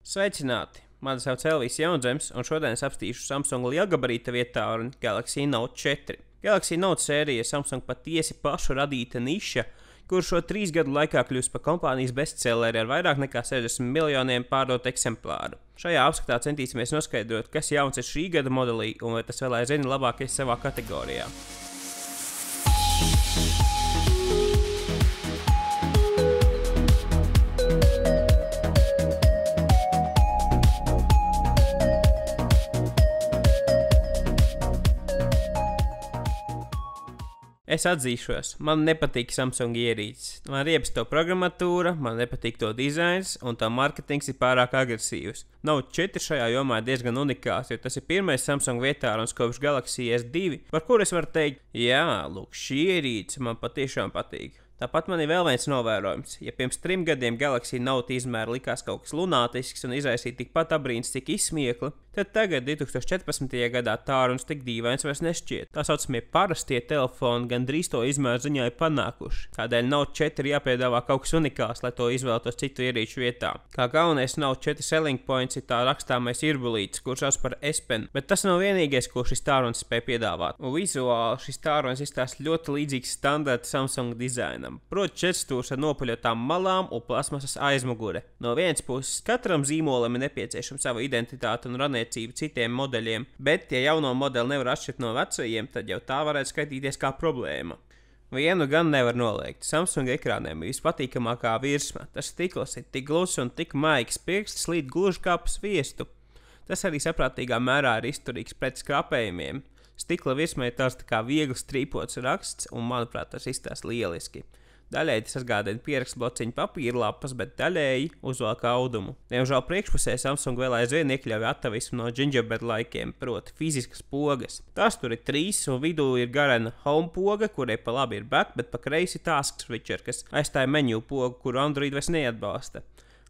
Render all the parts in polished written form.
Sveicināti! Mani sauc Elvis Jaunzems, un šodien es apstīšu Samsung lielgabarīta vietālu Galaxy Note 4. Galaxy Note sērija Samsung patiesi pašu radīta niša, kur šo 3 gadu laikā kļūst par kompānijas bestselleri ar vairāk nekā 60 miljoniem pārdotu eksemplāru. Šajā apskatā centīsimies noskaidrot, kas jauns ir šī gada modelī un vai tas vēl aizvien labākais savā kategorijā. Es atzīšos, man nepatīk Samsung ierīces. Man riebas to programmatūra, man nepatīk to dizains, un tā marketings ir pārāk agresīvs. Note 4 šajā jomā ir diezgan unikāls, jo tas ir pirmais Samsung vietāluns kopš Galaxy S2, par kuru es varu teikt, jā, lūk, šī ierīce man patiešām patīk. Tāpat man ir vēl viens novērojums. Ja pirms 3 gadiem Galaxy Note izmēra likās kaut kas lunātisks un izraisīja tikpat abrīns, cik izsmiekli, tad tagad, 2014. gadā, tāruns tik dīvains vairs nešķiet. Tā saucamie parastie telefoni gandrīz to izmēru ziņā ir panākuši. Tādēļ Note 4 jāpiedāvā kaut kas unikāls, lai to izvēlētos citu ierīču vietā. Kā galvenais Note 4 selling points ir tā rakstāmais irbulītis, kurš sauc par S Pen, bet tas nav vienīgais, ko šis tāruns spēj piedāvāt. Un vizuāli šis tāruns izstāsta ļoti līdzīgs standarta Samsung dizainam. Proti 4 stūrs ar nopaļotām malām un plasmasas aizmugure. No vienas puses, katram zīmolam ir nepieciešama sava identitāte un radniecība citiem modeļiem, bet, ja jauno modeli nevar atšķirt no vecajiem, tad jau tā varētu skaitīties kā problēma. Vienu gan nevar noliegt. Samsung ekrāniem ir vispatīkamākā virsma. Tas stikls ir tik gluds un tik maigs, pirksts slīd gluži kā pa sviestu. Tas arī saprātīgā mērā ir izturīgs pret skrapējumiem. Stikla virsmē ir tāds tā kā viegli strīpots raksts, un, manuprāt, tas izstāsta lieliski. Daļēji tas atgādina pierakstblociņu papīra lapas, bet daļēji uzvelk audumu. Diemžēl priekšpusē Samsung vēl aizvien iekļauj atavismu no gingerbread laikiem, proti fiziskas pogas. Tās tur ir 3, un vidū ir garena home poga, kurai pa labi ir back, bet pa kreisi task switcher, kas aizstāja menu pogu, kuru Android vairs neatbalsta.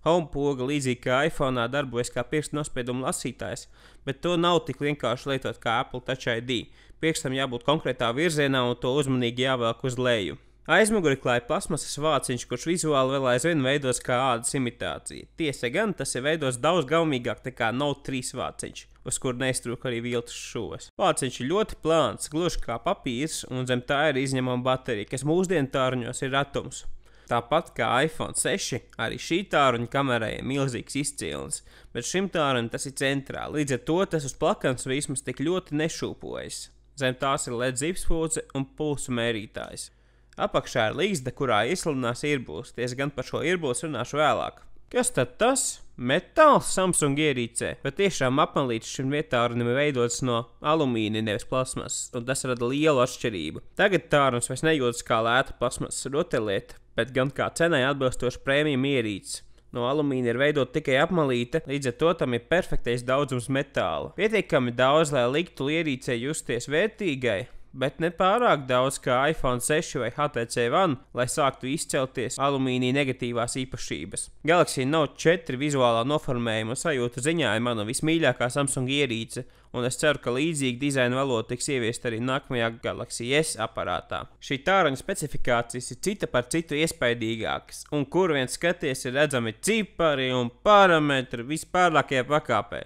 Home poga, līdzīgi kā iPhone'ā, darbojas kā pirkstu nospiedumu lasītājs, bet to nav tik vienkārši lietot kā Apple Touch ID. Pirkstam jābūt konkrētā virzienā un to uzmanīgi jāvelk uz leju. Aizmuguri klāja plasmasas vāciņš, kurš vizuāli vēl aizvien veidos kā ādas imitācija. Tiesa gan, tas ir veidos daudz gaumīgāk nekā Note 3 vāciņš, uz kur neiztrūk arī viltus šovas. Vāciņš ir ļoti plāns, gluži kā papīrs, un zem tā ir izņemama baterija, kas mūsdienu tāruņos ir atums. Tāpat kā iPhone 6, arī šī tāruņa kamerai ir milzīgs izcilnis, bet šim tāruņam tas ir centrā, līdz ar to tas uz plakanas vismaz tik ļoti nešūpojas. Zem tās ir LED zipspulce un pulsu mērītājs. Apakšā ir līgzda, kurā iesludinās irbulis, gan par šo irbulis runāšu vēlāk. Kas tad tas? Metāls Samsung ierīcē, bet tiešām apmalīts šim vietārunim ir veidots no alumīnija, nevis plasmasas, un tas rada lielu atšķirību. Tagad tāruns vairs nejūtas kā lēta plasmasas rotaļlieta, bet gan kā cenai atbilstoša prēmijuma ierīce. No alumīnija ir veidota tikai apmalīte, līdz ar to tam ir perfektais daudzums metāla. Pietiekami daudz, lai liktu ierīcei justies vērtīgai, bet ne pārāk daudz kā iPhone 6 vai HTC One, lai sāktu izcelties alumīnija negatīvās īpašības. Galaxy Note 4 vizuālā noformējuma un sajūta ziņā ir mana vismīļākā Samsung ierīce, un es ceru, ka līdzīga dizaina valoda tiks ieviest arī nākamajā Galaxy S aparātā. Šī tāruņa specifikācijas ir cita par citu iespaidīgākas, un kur vien skaties ir redzami cipari un parametri vispārākajā pakāpē.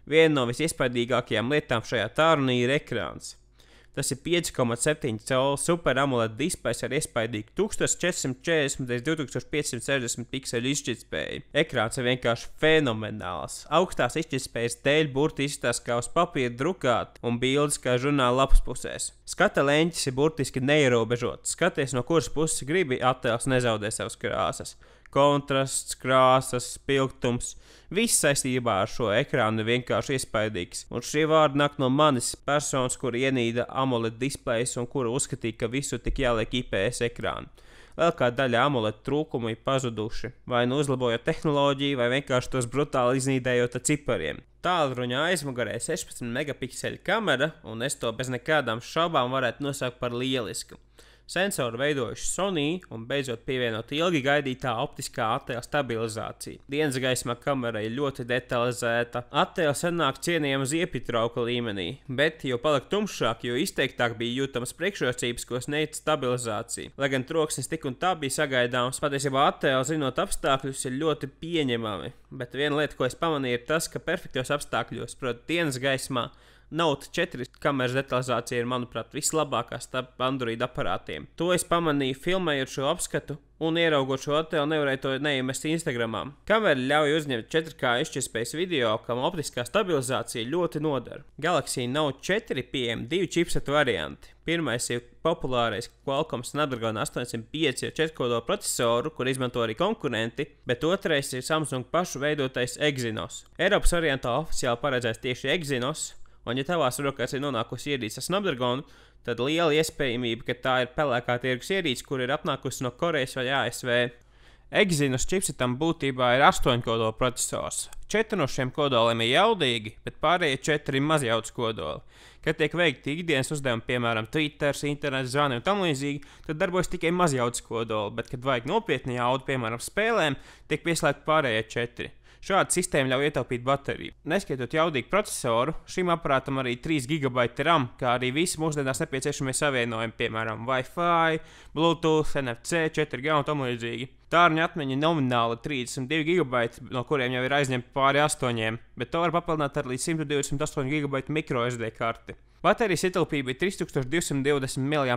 Viena no visiespaidīgākajām lietām šajā tāruņā ir ekrāns. Tas ir 5,7 colu Super AMOLED displejs ar iespaidīgu 1440x2560 pikseli izšķirtspēju. Ekrāns ir vienkārši fenomenāls. Augstās izšķirtspējas dēļ burti izstāsta kā uz papīra drukāti un bildes kā žurnāla lapas pusēs. Skata leņķis ir burtiski neierobežots. Skaties, no kuras puses gribi, attēls nezaudē savas krāsas. Kontrasts, krāsas, spilgtums, viss saistībā ar šo ekrānu ir vienkārši iespaidīgs. Un šie vārdi nāk no manis, personas, kura ienīda AMOLED displejus un kura uzskatīja, ka visur tik jāliek IPS ekrānu. Vēl kā daļa AMOLED trūkumu ir pazuduši, vai nu uzlabojot tehnoloģiju, vai vienkārši tos brutāli iznīdējot ar cipariem. Tālruņa aizmugurē 16 megapikseļu kamera, un es to bez nekādām šaubām varētu nosaukt par lielisku. Sensoru veidojuši Sony un beidzot pievienot ilgi gaidītā optiskā attēla stabilizācija. Dienas gaismā kamera ir ļoti detalizēta, attēls sanāk cienījama ziepītrauka līmenī, bet jo paliek tumšāk, jo izteiktāk bija jūtamas priekšrocības, ko sniedz stabilizācija. Lai gan troksnis tik un tā bija sagaidāms, patiesībā attēls zinot apstākļus ir ļoti pieņemami, bet viena lieta, ko es pamanīju, ir tas, ka perfektos apstākļos, proti dienas gaismā, Note 4 kameras detalizācija ir, manuprāt, vislabākā starp Android aparātiem. To es pamanīju filmējot šo apskatu un ieraugot šo attēlu, nevarēju to neiemest Instagramā. Kamera ļauj uzņemt 4K izšķirtspējas video, kam optiskā stabilizācija ļoti nodara. Galaxy Note 4 pieejami 2 chipsetu varianti. Pirmais ir populārais Qualcomm Snapdragon 805 ar 4-kodola procesoru, kur izmanto arī konkurenti, bet otrais ir Samsung pašu veidotais Exynos. Eiropas variantā oficiāli paredzēts tieši Exynos. Un, ja tavās rokās ir nonākusi ierīce ar Snapdragonu, tad liela iespējamība, ka tā ir pelēkā tirgus ierīce, kur ir apnākusi no Korejas vai ASV. Exynos chipsetam būtībā ir 8-kodola procesors. 4 no šiem kodoliem ir jaudīgi, bet pārējie 4 ir mazjaudas kodoli. Kad tiek veikti ikdienas uzdevumi, piemēram, Twitter, internets, zvani un tam līdzīgi, tad darbojas tikai mazjaudas kodoli, bet, kad vajag nopietni jaudu, piemēram, spēlēm, tiek pieslēgti pārējie 4. Šāda sistēma ļauj ietaupīt bateriju. Neskaitot jaudīgu procesoru, šim aparātam arī 3 GB RAM, kā arī visi mūsdienās nepieciešamie savienojumi, piemēram, Wi-Fi, Bluetooth, NFC, 4G un tam līdzīgi. Tārņa atmiņa nomināli 32 GB, no kuriem jau ir aizņemti pāri 8, bet to var papildināt ar līdz 128 GB microSD karti. Baterijas ietilpība ir 3220 mAh,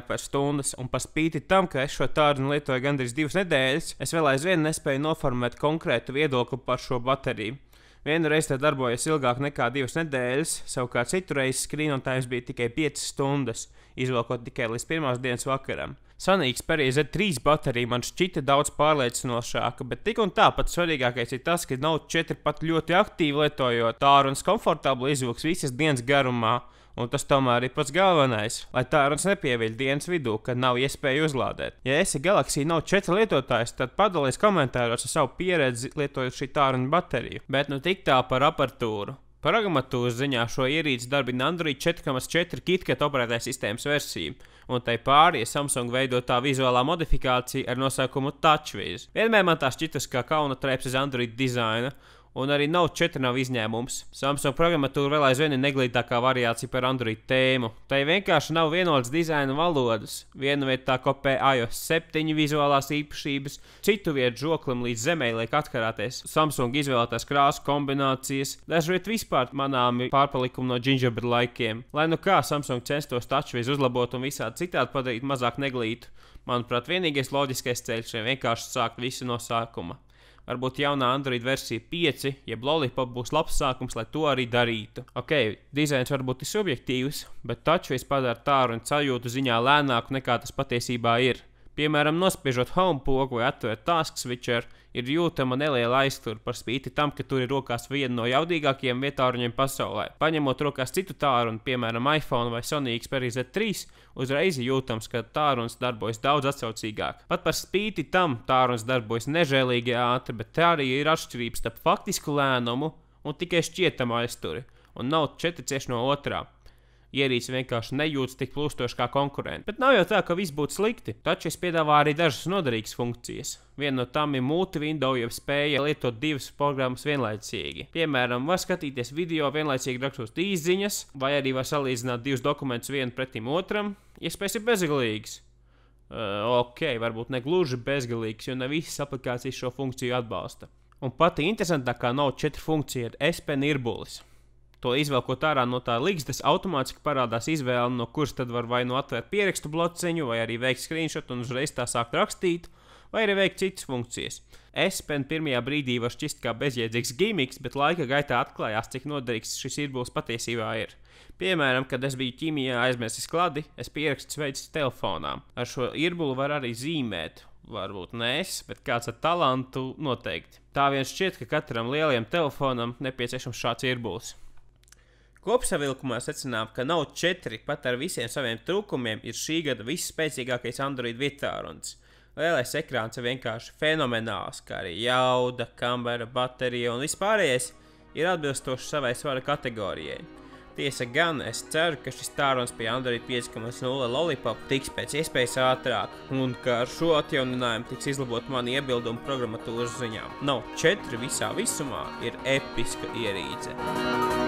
un par spīti tam, ka es šo tārnu lietoju gandrīz 2 nedēļas, es vēl aizvien nespēju noformēt konkrētu viedokli par šo bateriju. Vienu reizi tā darbojas ilgāk nekā 2 nedēļas, savukārt citu reizi screen on time bija tikai 5 stundas, izvelkot tikai līdz pirmās dienas vakaram. Sony Xperia Z3 baterija man šķita daudz pārliecinošāka, bet tik un tā pats svarīgākais ir tas, ka Note 4 pat ļoti aktīvi lietojot tārunas komfortabli izvilks visas dienas garumā, un tas tomēr ir pats galvenais, lai tārunas nepieviļ dienas vidū, kad nav iespēja uzlādēt. Ja esi Galaxy Note 4 lietotājs, tad padalies komentāros ar savu pieredzi lietojot šī tāruna bateriju. Bet nu tik tā par aparatūru. Programmatūras ziņā šo ierīci darbina Android 4.4 KitKat operētāja sistēmas versija, un tai pāri ir Samsung veidotā vizuālā modifikācija ar nosaukumu TouchWiz. Vienmēr man tā šķitus kā kauna trēps uz Android dizaina, un arī Note 4 nav izņēmums. Samsung programmatūra vēl aizvien ir neglītākā variācija par Android tēmu. Tai vienkārši nav vienotas dizaina valodas. Vienu vietu tā kopē iOS 7 vizuālās īpašības, citu vietu žoklim līdz zemē liek atkarāties Samsung izvēlētās krāsu kombinācijas, dažviet vispār manāmi pārpalikumi no gingerbread laikiem. Lai nu kā Samsung censtos TouchWiz uzlabot un visādi citādi padarīt mazāk neglītu, manuprāt, vienīgais loģiskais ceļš ir vienkārši sākt visu no sākuma. Varbūt jaunā Android versija 5, jeb Lollipop būs labs sākums, lai to arī darītu. Ok, dizains varbūt ir subjektīvs, bet TouchWiz padara tāruņu sajūtu ziņā lēnāku nekā tas patiesībā ir. Piemēram, nospiežot home pogu vai atvērt task switcher, ir jūtama neliela aiztura par spīti tam, ka tur ir rokās viena no jaudīgākajiem vietāruņiem pasaulē. Paņemot rokās citu tāruņu, piemēram, iPhone vai Sony Xperia Z3, uzreiz jūtams, ka tārunis darbojas daudz atsaucīgāk. Pat par spīti tam tārunis darbojas nežēlīgi ātri, bet tā arī ir atšķirības starp faktisku lēnumu un tikai šķietamu aizturi, un Note 4 cieš no otrā. Ierīce vienkārši nejūtas tik plūstoši kā konkurenti. Bet nav jau tā, ka viss būtu slikti. TouchWiz piedāvā arī dažas noderīgas funkcijas. Viena no tām ir multi-window, jeb spēja lietot divas programmas vienlaicīgi. Piemēram, var skatīties video vienlaicīgi rakstot īsziņas, vai arī var salīdzināt divus dokumentus vienu pretim otram. Iespējas ir bezgalīgas. Ok, varbūt ne gluži bezgalīgas, jo ne visas aplikācijas šo funkciju atbalsta. Un pati interesantākā Note 4 funkcija ir S-Pen irbulis. To izvelkot ārā no tā ligzdas, automātiski parādās izvēle, no kuras tad var vai nu atvērt pierakstu blociņu, vai arī veikt screenshot un uzreiz tā sākt rakstīt, vai arī veikt citas funkcijas. S-Pen pirmajā brīdī var šķist kā bezjēdzīgs gimiks, bet laika gaitā atklājās, cik noderīgs šis irbulis patiesībā ir. Piemēram, kad es biju ķīmijā aizmirsis kladi, es pierakstus veicu telefonā. Ar šo irbuli var arī zīmēt. Varbūt ne es, bet kāds ar talantu noteikti. Tā vien šķiet, ka katram lielajam telefonam nepieciešams šāds irbulis. Kopsavilkumā secinām, ka Note 4 pat ar visiem saviem trūkumiem ir šī gada visspēcīgākais Android vietārunis. Lielais ekrāns ir vienkārši fenomenāls, kā arī jauda, kamera, baterija un vispārējais ir atbilstoši savai svara kategorijai. Tiesa gan, es ceru, ka šis tāruns pie Android 5.0 Lollipop tiks pēc iespējas ātrāk, un ka ar šo atjauninājumu tiks izlabot mani iebildumi programmatūras ziņā. Nav 4 visā visumā ir episka ierīce.